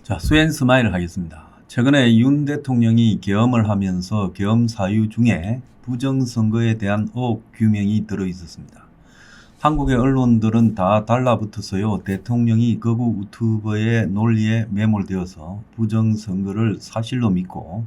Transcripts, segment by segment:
자, 스웬스마일 하겠습니다. 최근에 윤 대통령이 계엄을 하면서 계엄 사유 중에 부정선거에 대한 의혹 규명이 들어있었습니다. 한국의 언론들은 다 달라붙어서요, 대통령이 극우 유튜버의 논리에 매몰되어서 부정선거를 사실로 믿고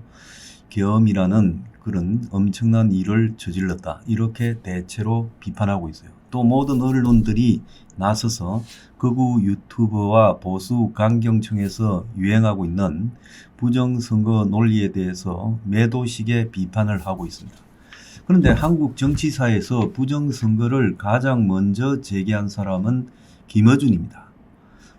계엄이라는 그런 엄청난 일을 저질렀다, 이렇게 대체로 비판하고 있어요. 또 모든 언론들이 나서서 극우 유튜버와 보수 강경층에서 유행하고 있는 부정선거 논리에 대해서 매도식의 비판을 하고 있습니다. 그런데 한국 정치사에서 부정선거를 가장 먼저 제기한 사람은 김어준입니다.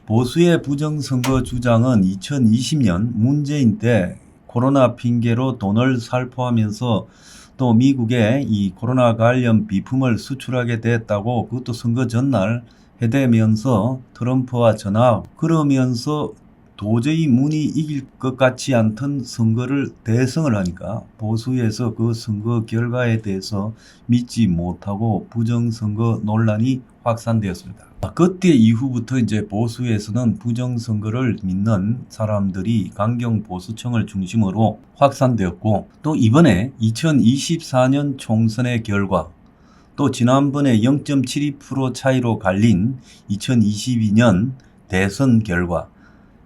보수의 부정선거 주장은 2020년 문재인 때 코로나 핑계로 돈을 살포하면서 또 미국에 이 코로나 관련 비품을 수출하게 됐다고, 그것도 선거 전날 해대면서 트럼프와 전화하고, 그러면서 도저히 문이 이길 것 같지 않던 선거를 대승을 하니까 보수에서 그 선거 결과에 대해서 믿지 못하고 부정선거 논란이 확산되었습니다. 그때 이후부터 이제 보수에서는 부정선거를 믿는 사람들이 강경보수층을 중심으로 확산되었고, 또 이번에 2024년 총선의 결과, 또 지난번에 0.72% 차이로 갈린 2022년 대선 결과,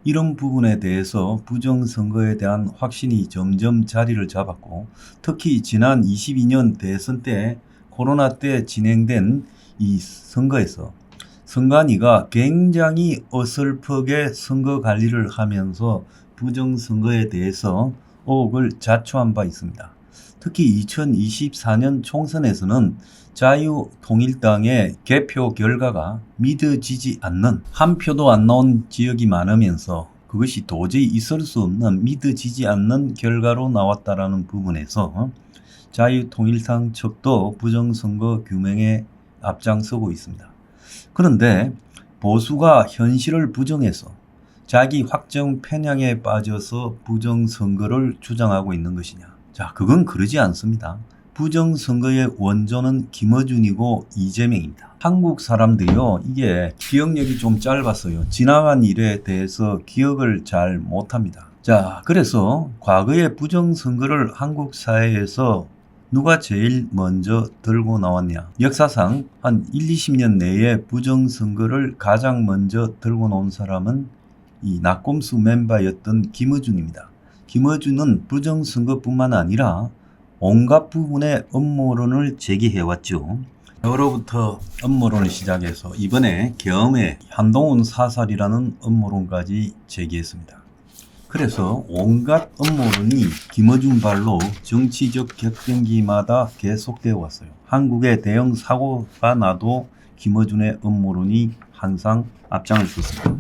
이런 부분에 대해서 부정선거에 대한 확신이 점점 자리를 잡았고, 특히 지난 22년 대선 때 코로나 때 진행된 이 선거에서 선관위가 굉장히 어설프게 선거 관리를 하면서 부정선거에 대해서 의혹을 자초한 바 있습니다. 특히 2024년 총선에서는 자유통일당의 개표 결과가 믿어지지 않는, 한 표도 안 나온 지역이 많으면서 그것이 도저히 있을 수 없는, 믿어지지 않는 결과로 나왔다라는 부분에서 자유통일당 측도 부정선거 규명에 앞장서고 있습니다. 그런데 보수가 현실을 부정해서 자기 확정 편향에 빠져서 부정선거를 주장하고 있는 것이냐? 자, 그건 그러지 않습니다. 부정선거의 원조는 김어준이고 이재명입니다. 한국 사람들이요, 이게 기억력이 좀 짧았어요. 지나간 일에 대해서 기억을 잘 못합니다. 자, 그래서 과거의 부정선거를 한국 사회에서 누가 제일 먼저 들고 나왔냐? 역사상 한 20년 내에 부정선거를 가장 먼저 들고 나온 사람은 이 낙곰수 멤버였던 김어준입니다. 김어준은 부정선거뿐만 아니라 온갖 부분의 음모론을 제기해왔죠. 여로부터 음모론을 시작해서 이번에 계엄에 한동훈 사살이라는 음모론까지 제기했습니다. 그래서 온갖 음모론이 김어준 발로 정치적 격변기마다 계속되어 왔어요. 한국의 대형 사고가 나도 김어준의 음모론이 항상 앞장을 섰습니다.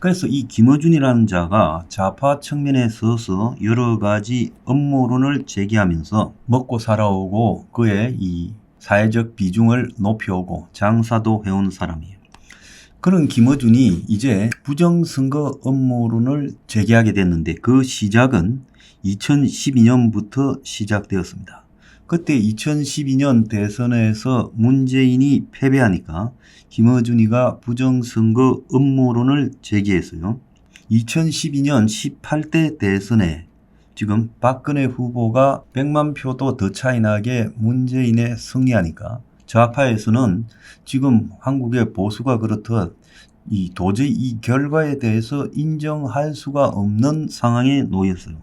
그래서 이 김어준이라는 자가 좌파 측면에 서서 여러 가지 음모론을 제기하면서 먹고 살아오고 그의 이 사회적 비중을 높여오고 장사도 해온 사람이에요. 그런 김어준이 이제 부정선거 음모론을 제기하게 됐는데, 그 시작은 2012년부터 시작되었습니다. 그때 2012년 대선에서 문재인이 패배하니까 김어준이가 부정선거 음모론을 제기했어요. 2012년 18대 대선에 지금 박근혜 후보가 100만 표도 더 차이 나게 문재인에 승리하니까 좌파에서는 지금 한국의 보수가 그렇듯 도저히 이 결과에 대해서 인정할 수가 없는 상황에 놓였어요.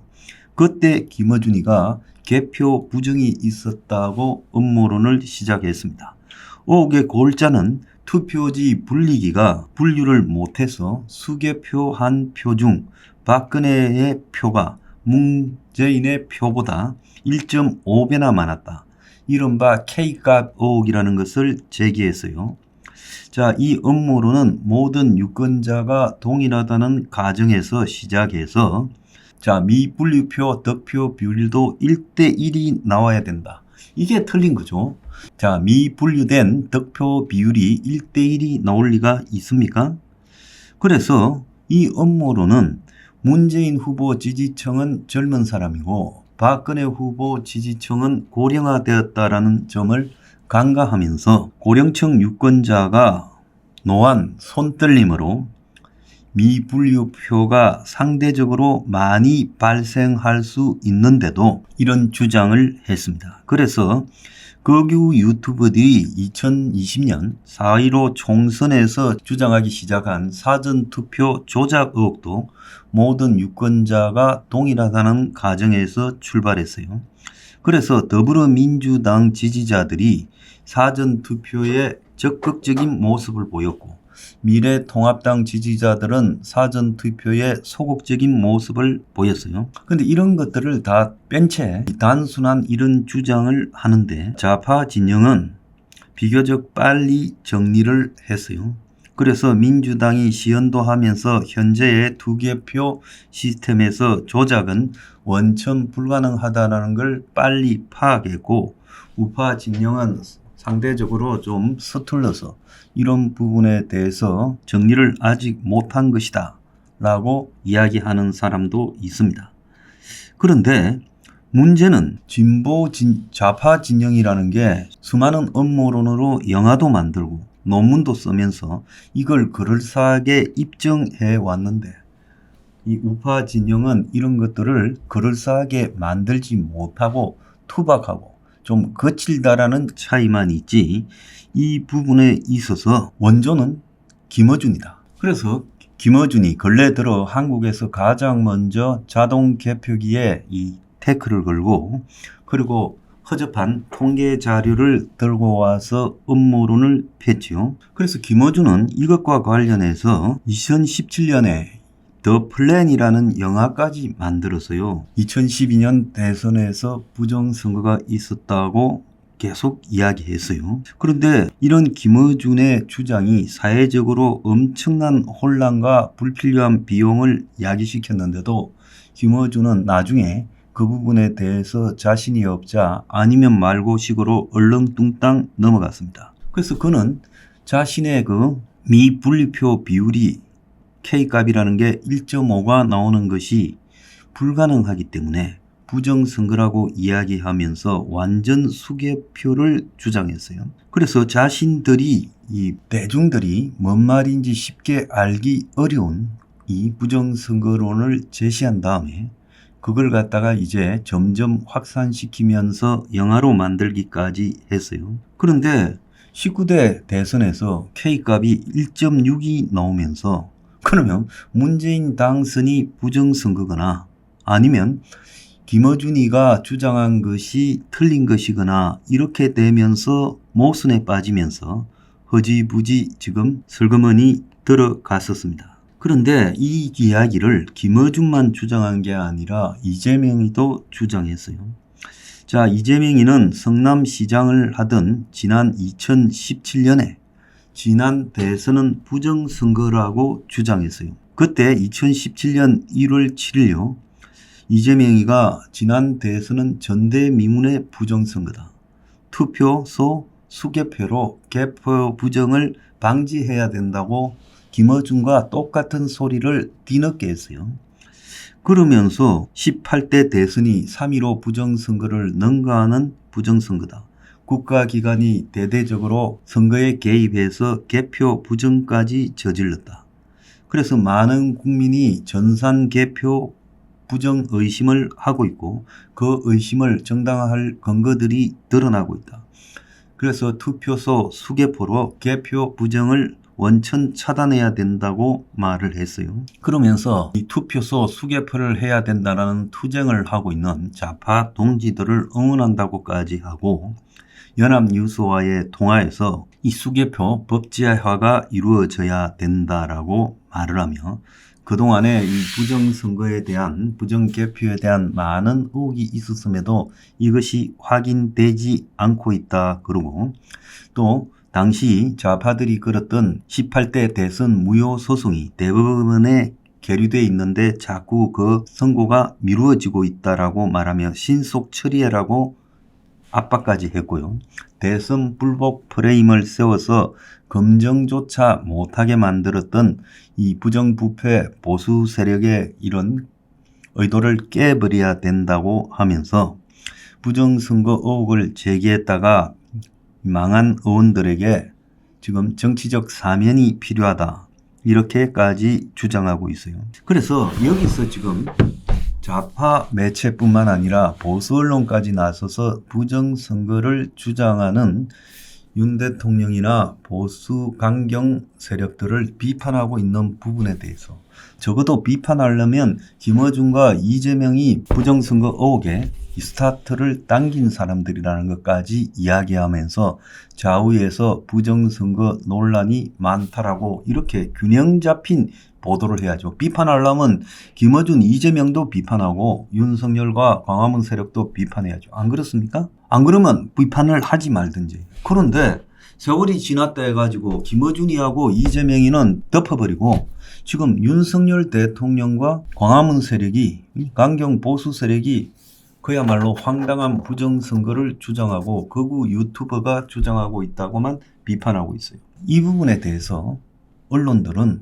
그때 김어준이가 개표 부정이 있었다고 음모론을 시작했습니다. 의혹의 골자는 투표지 분리기가 분류를 못해서 수개표 한 표 중 박근혜의 표가 문재인의 표보다 1.5배나 많았다, 이른바 K값 의혹이라는 것을 제기했어요. 자, 이 음모론은 모든 유권자가 동일하다는 가정에서 시작해서, 자, 미분류표 득표 비율도 1대1이 나와야 된다. 이게 틀린 거죠. 자, 미분류된 득표 비율이 1대1이 나올 리가 있습니까? 그래서 이 음모론은 문재인 후보 지지층은 젊은 사람이고 박근혜 후보 지지층은 고령화되었다라는 점을 간과하면서 고령층 유권자가 노안 손떨림으로 미분류표가 상대적으로 많이 발생할 수 있는데도 이런 주장을 했습니다. 그래서 극우 유튜버들이 2020년 4.15 총선에서 주장하기 시작한 사전투표 조작 의혹도 모든 유권자가 동일하다는 가정에서 출발했어요. 그래서 더불어민주당 지지자들이 사전투표에 적극적인 모습을 보였고, 미래통합당 지지자들은 사전투표에 소극적인 모습을 보였어요. 그런데 이런 것들을 다 뺀 채 단순한 이런 주장을 하는데 좌파 진영은 비교적 빨리 정리를 했어요. 그래서 민주당이 시연도 하면서 현재의 투개표 시스템에서 조작은 원천 불가능하다는 걸 빨리 파악했고, 우파 진영은 상대적으로 좀 서툴러서 이런 부분에 대해서 정리를 아직 못한 것이다 라고 이야기하는 사람도 있습니다. 그런데 문제는 좌파 진영이라는 게 수많은 음모론으로 영화도 만들고 논문도 쓰면서 이걸 그럴싸하게 입증해 왔는데, 이 우파 진영은 이런 것들을 그럴싸하게 만들지 못하고 투박하고 좀 거칠다라는 차이만 있지, 이 부분에 있어서 원조는 김어준이다. 그래서 김어준이 근래 들어 한국에서 가장 먼저 자동 개표기에 이 태클을 걸고, 그리고 허접한 통계 자료를 들고 와서 음모론을 폈지요. 그래서 김어준은 이것과 관련해서 2017년에 더 플랜이라는 영화까지 만들었어요. 2012년 대선에서 부정선거가 있었다고 계속 이야기했어요. 그런데 이런 김어준의 주장이 사회적으로 엄청난 혼란과 불필요한 비용을 야기시켰는데도 김어준은 나중에 그 부분에 대해서 자신이 없자 아니면 말고 식으로 얼렁뚱땅 넘어갔습니다. 그래서 그는 자신의 그 미분류표 비율이 K값이라는 게 1.5가 나오는 것이 불가능하기 때문에 부정선거라고 이야기하면서 완전 수개표를 주장했어요. 그래서 자신들이, 이 대중들이 뭔 말인지 쉽게 알기 어려운 이 부정선거론을 제시한 다음에 그걸 갖다가 이제 점점 확산시키면서 영화로 만들기까지 했어요. 그런데 19대 대선에서 K값이 1.6이 나오면서, 그러면 문재인 당선이 부정선거거나 아니면 김어준이가 주장한 것이 틀린 것이거나 이렇게 되면서 모순에 빠지면서 허지부지 지금 슬그머니 들어갔었습니다. 그런데 이 이야기를 김어준만 주장한 게 아니라 이재명이도 주장했어요. 자, 이재명이는 성남시장을 하던 지난 2017년에 지난 대선은 부정선거라고 주장했어요. 그때 2017년 1월 7일요. 이재명이가 지난 대선은 전대미문의 부정선거다. 투표소 수개표로 개표 부정을 방지해야 된다고 김어준과 똑같은 소리를 뒤늦게 했어요. 그러면서 18대 대선이 3.15 부정선거를 능가하는 부정선거다. 국가기관이 대대적으로 선거에 개입해서 개표 부정까지 저질렀다. 그래서 많은 국민이 전산 개표 부정 의심을 하고 있고 그 의심을 정당화할 근거들이 드러나고 있다. 그래서 투표소 수개표로 개표 부정을 원천 차단해야 된다고 말을 했어요. 그러면서 이 투표소 수개표를 해야 된다는 투쟁을 하고 있는 좌파 동지들을 응원한다고까지 하고, 연합뉴스와의 통화에서 이 수개표 법제화가 이루어져야 된다라고 말을 하며, 그동안에 이 부정선거에 대한, 부정개표에 대한 많은 의혹이 있었음에도 이것이 확인되지 않고 있다 그러고, 또 당시 좌파들이 걸었던 18대 대선 무효 소송이 대법원에 계류되어 있는데 자꾸 그 선고가 미루어지고 있다라고 말하며 신속 처리해라고 압박까지 했고요. 대선 불복 프레임을 세워서 검증조차 못하게 만들었던 이 부정부패 보수 세력의 이런 의도를 깨버려야 된다고 하면서 부정선거 의혹을 제기했다가 망한 의원들에게 지금 정치적 사면이 필요하다, 이렇게까지 주장하고 있어요. 그래서 여기서 지금 좌파 매체뿐만 아니라 보수 언론까지 나서서 부정선거를 주장하는 윤 대통령이나 보수 강경 세력들을 비판하고 있는 부분에 대해서 적어도 비판하려면 김어준과 이재명이 부정선거 의혹에 스타트를 당긴 사람들이라는 것까지 이야기하면서 좌우에서 부정선거 논란이 많다라고 이렇게 균형 잡힌 보도를 해야죠. 비판하려면 김어준, 이재명도 비판하고 윤석열과 광화문 세력도 비판해야죠. 안 그렇습니까? 안 그러면 비판을 하지 말든지. 그런데 세월이 지났다 해가지고 김어준이하고 이재명이는 덮어버리고 지금 윤석열 대통령과 광화문 세력이, 강경 보수 세력이 그야말로 황당한 부정선거를 주장하고 극우 유튜버가 주장하고 있다고만 비판하고 있어요. 이 부분에 대해서 언론들은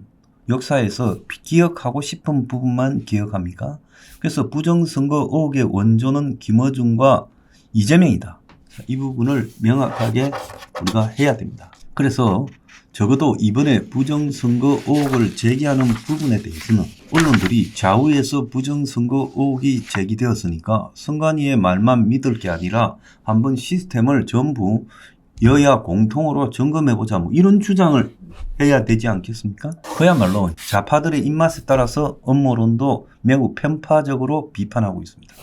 역사에서 기억하고 싶은 부분만 기억합니까? 그래서 부정선거 의혹의 원조는 김어준과 이재명이다. 이 부분을 명확하게 우리가 해야 됩니다. 그래서 적어도 이번에 부정선거 의혹을 제기하는 부분에 대해서는 언론들이 좌우에서 부정선거 의혹이 제기되었으니까 선관위의 말만 믿을 게 아니라 한번 시스템을 전부 여야 공통으로 점검해보자, 뭐 이런 주장을 해야 되지 않겠습니까? 그야말로 좌파들의 입맛에 따라서 음모론도 매우 편파적으로 비판하고 있습니다.